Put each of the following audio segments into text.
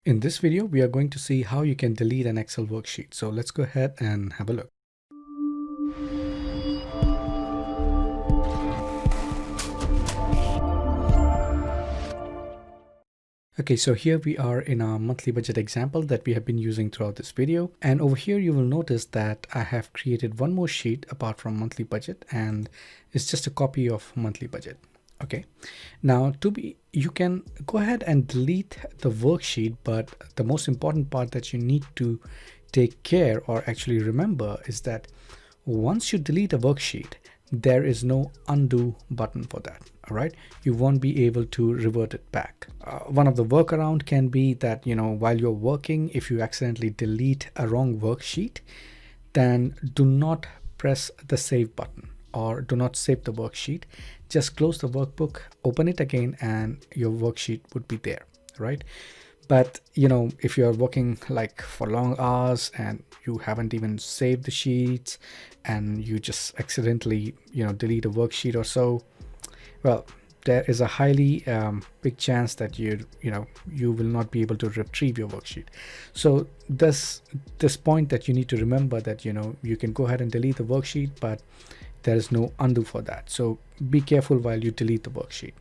In this video, we are going to see how you can delete an Excel worksheet. So let's go ahead and have a look. Okay, so here we are in our monthly budget example that we have been using throughout this video. And over here, you will notice that I have created one more sheet apart from monthly budget, and it's just a copy of monthly budget. Okay, now you can go ahead and delete the worksheet, but the most important part that you need to take care or actually remember is that once you delete a worksheet, there is no undo button for that. All right, you won't be able to revert it back. One of the workaround can be that, while you're working, if you accidentally delete a wrong worksheet, then do not press the save button or do not save the worksheet. Just close the workbook, open it again, and your worksheet would be there, right? But if you're working like for long hours and you haven't even saved the sheets and you just accidentally delete a worksheet or so, well, there is a highly big chance that you will not be able to retrieve your worksheet. So this point that you need to remember that you can go ahead and delete the worksheet, but there is no undo for that. So be careful while you delete the worksheet.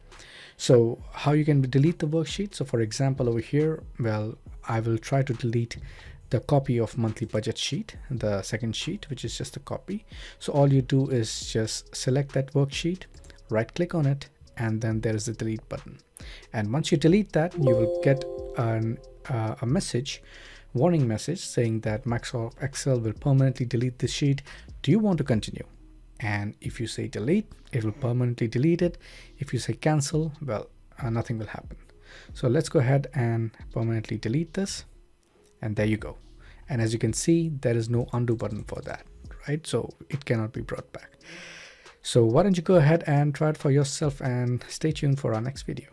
So how you can delete the worksheet? So for example, over here, well, I will try to delete the copy of monthly budget sheet, the second sheet, which is just a copy. So all you do is just select that worksheet, right click on it, and then there is the delete button. And once you delete that, you will get a message, warning message saying that Microsoft Excel will permanently delete this sheet. Do you want to continue? And if you say delete, it will permanently delete it. If you say cancel, well, nothing will happen. So let's go ahead and permanently delete this. And there you go. And as you can see, there is no undo button for that, right? So it cannot be brought back. So why don't you go ahead and try it for yourself and stay tuned for our next video.